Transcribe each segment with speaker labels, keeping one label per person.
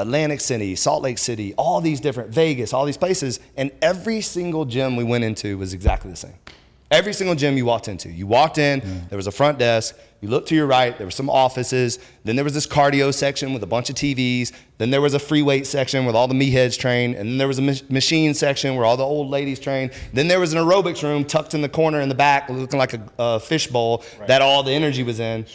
Speaker 1: Atlantic City, Salt Lake City, all these different, Vegas, all these places. And every single gym we went into was exactly the same. Every single gym you walked into. You walked in, there was a front desk, you looked to your right, there were some offices, then there was this cardio section with a bunch of TVs, then there was a free weight section where all the meatheads trained, and then there was a machine section where all the old ladies trained, then there was an aerobics room tucked in the corner in the back looking like a fishbowl that all the energy was in.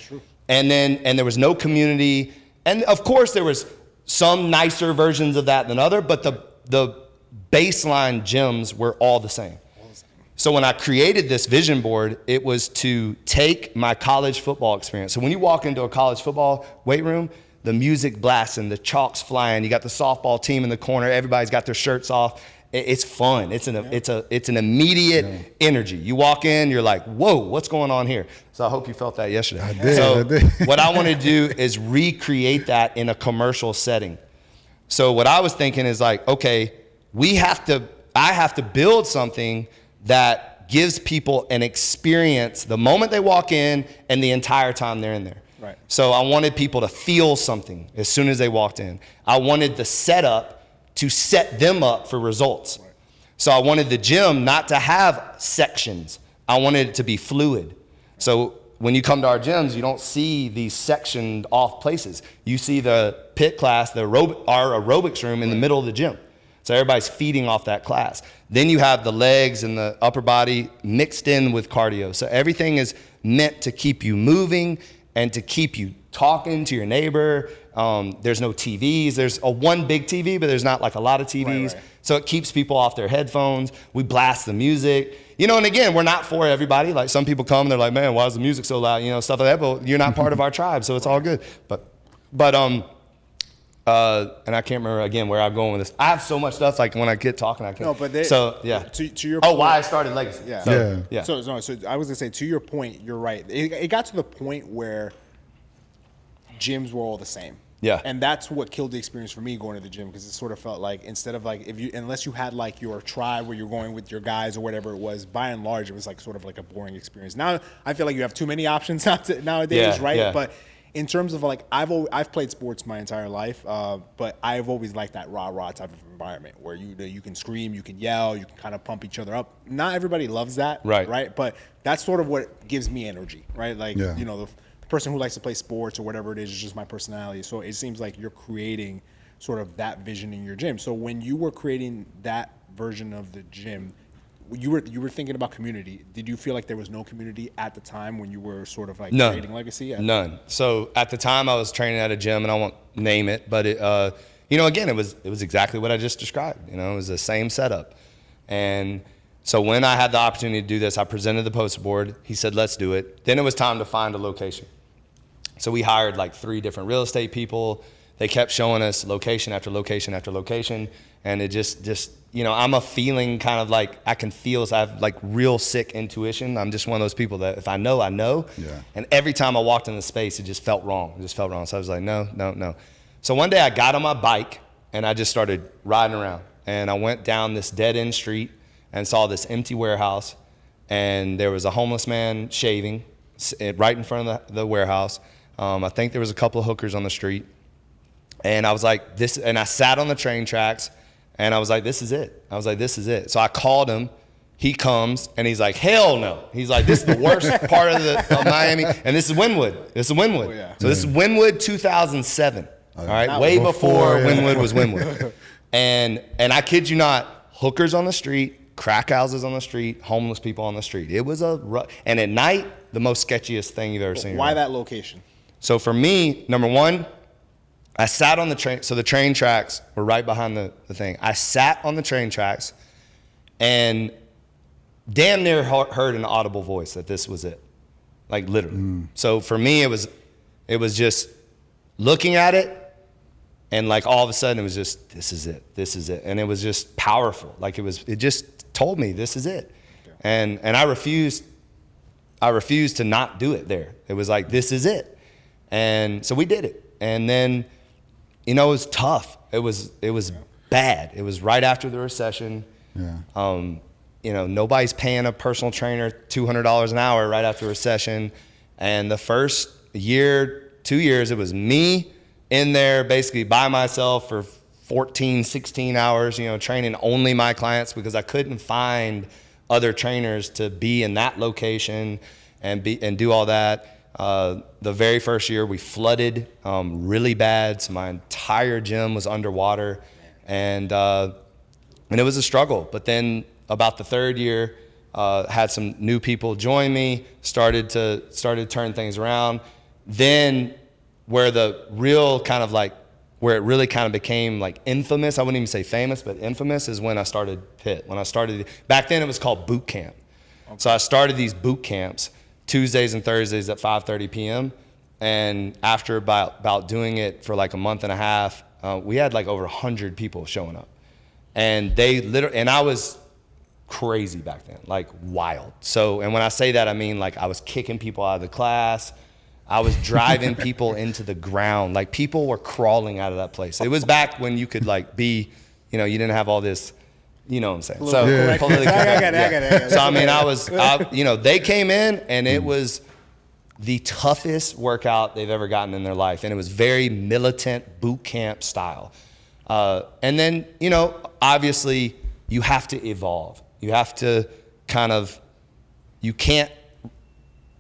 Speaker 1: And there was no community, and of course there was some nicer versions of that than other, but the baseline gyms were all the same. So when I created this vision board, it was to take my college football experience. So when you walk into a college football weight room, the music blasting, the chalk's flying, you got the softball team in the corner, everybody's got their shirts off. It's fun. It's an immediate energy. You walk in, you're like, whoa, what's going on here? So I hope you felt that yesterday.
Speaker 2: I did.
Speaker 1: What I want to do is recreate that in a commercial setting. So what I was thinking is like, okay, I have to build something that gives people an experience the moment they walk in and the entire time they're in there.
Speaker 3: Right.
Speaker 1: So I wanted people to feel something as soon as they walked in. I wanted the setup to set them up for results. Right. So I wanted the gym not to have sections. I wanted it to be fluid. So when you come to our gyms, you don't see these sectioned off places. You see the pit class, our aerobics room in the middle of the gym. So everybody's feeding off that class. Then you have the legs and the upper body mixed in with cardio. So everything is meant to keep you moving and to keep you talking to your neighbor. There's no TVs. There's one big TV, but there's not like a lot of TVs. Right. So it keeps people off their headphones. We blast the music. And again, we're not for everybody. Like some people come and they're like, man, why is the music so loud? Stuff like that. But you're not part of our tribe, so it's all good. And I can't remember again where I'm going with this. I have so much stuff. Like when I get talking, I can't.
Speaker 3: No, but to your
Speaker 1: point.
Speaker 3: Oh,
Speaker 1: why I started Legacy.
Speaker 3: Yeah. So I was gonna say, to your point, you're right. It got to the point where gyms were all the same.
Speaker 1: Yeah.
Speaker 3: And that's what killed the experience for me going to the gym, because it sort of felt like, instead of like, unless you had like your tribe where you're going with your guys or whatever it was, by and large, it was like sort of like a boring experience. Now I feel like you have too many options nowadays, right?
Speaker 1: Yeah.
Speaker 3: But in terms of like, I've played sports my entire life, but I've always liked that rah-rah type of environment where you can scream, you can yell, you can kind of pump each other up. Not everybody loves that, right? But that's sort of what gives me energy, right? Like, the person who likes to play sports or whatever it is just my personality. So it seems like you're creating sort of that vision in your gym. So when you were creating that version of the gym, you were thinking about community. Did you feel like there was no community at the time when you were sort of like creating Legacy?
Speaker 1: None. So at the time I was training at a gym, and I won't name it, but again, it was exactly what I just described. It was the same setup. And so when I had the opportunity to do this, I presented the poster board. He said, let's do it. Then it was time to find a location. So we hired like 3 different real estate people. They kept showing us location after location after location. And it just I'm a feeling kind of like, I can feel, so I have like real sick intuition. I'm just one of those people that if I know, I know. Yeah. And every time I walked in the space, it just felt wrong. So I was like, no. So one day I got on my bike and I just started riding around. And I went down this dead end street and saw this empty warehouse. And there was a homeless man shaving right in front of the warehouse. I think there was a couple of hookers on the street. And I was like, and I sat on the train tracks. And I was like, this is it. So I called him. He comes, and he's like, hell no. He's like, this is the worst part of Miami. And this is Wynwood. Oh, yeah. So this is Wynwood 2007. All right, way before Wynwood was Wynwood. And I kid you not, hookers on the street, crack houses on the street, homeless people on the street. It was and at night, the most sketchiest thing you've ever seen.
Speaker 3: Why that location?
Speaker 1: So for me, number one, I sat on the train, so the train tracks were right behind the thing. I sat on the train tracks and damn near heard an audible voice that this was it, like literally. So for me, it was just looking at it, and like all of a sudden it was just, this is it. And it was just powerful. Like it just told me this is it. Okay. And I refused to not do it there. It was like, this is it. And so we did it. And then, it was tough. It was bad. It was right after the recession. Yeah. Nobody's paying a personal trainer $200 an hour right after the recession. And the first year, 2 years, it was me in there basically by myself for 14, 16 hours, training only my clients because I couldn't find other trainers to be in that location and do all that. The very first year we flooded really bad, so my entire gym was underwater, and it was a struggle. But then about the third year, had some new people join me, started to turn things around. Then where it really kind of became like infamous, I wouldn't even say famous, but infamous, is when I started P.I.T. Back then it was called boot camp. Okay. So I started these boot camps Tuesdays and Thursdays at 5:30 p.m. And after about doing it for like a month and a half, we had like over 100 people showing up. And and I was crazy back then, like wild. So, and when I say that, I mean like I was kicking people out of the class. I was driving people into the ground. Like people were crawling out of that place. It was back when you could like be, you didn't have all this, you know what I'm saying? So, I got it. So, I mean, they came in and it was the toughest workout they've ever gotten in their life. And it was very militant boot camp style. And then, obviously you have to evolve. You have to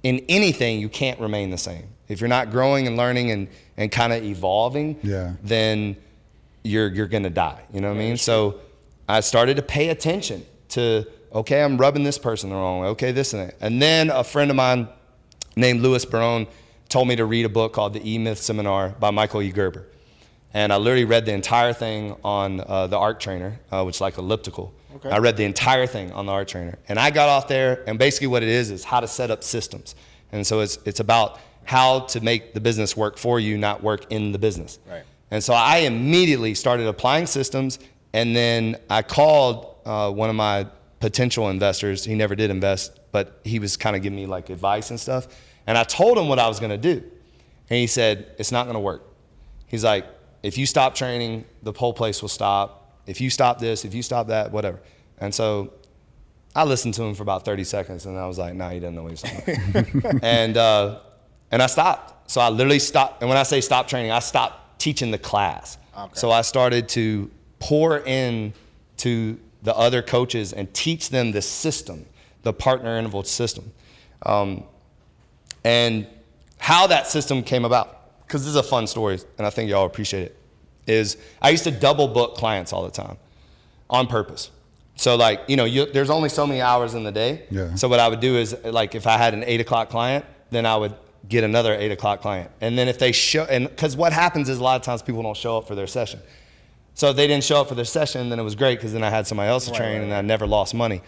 Speaker 1: in anything, you can't remain the same. If you're not growing and learning and kind of evolving, then you're gonna die. You know what I mean? So I started to pay attention to, okay, I'm rubbing this person the wrong way. Okay, this and that. And then a friend of mine named Louis Barone told me to read a book called The E-Myth Seminar by Michael E. Gerber. And I literally read the entire thing on the Arc Trainer, which is like elliptical. Okay. I read the entire thing on the Arc Trainer. And I got off there, and basically what it is how to set up systems. And so it's about how to make the business work for you, not work in the business. Right. And so I immediately started applying systems, and then I called one of my potential investors. He never did invest, but he was kind of giving me like advice and stuff. And I told him what I was gonna do. And he said, it's not gonna work. He's like, if you stop training, the whole place will stop. If you stop this, if you stop that, whatever. And so I listened to him for about 30 seconds, and I was like, nah, he doesn't know what he's talking about. And I stopped. So I literally stopped. And when I say stop training, I stopped teaching the class. Okay. So I started to pour in to the other coaches and teach them the system, the partner interval system. And how that system came about, because this is a fun story, and I think y'all appreciate it, is I used to double book clients all the time on purpose. So like, there's only so many hours in the day. Yeah. So what I would do is like, if I had an 8 o'clock client, then I would get another 8 o'clock client. And then if they because what happens is a lot of times people don't show up for their session. So if they didn't show up for their session, then it was great because then I had somebody else to train and I never lost money.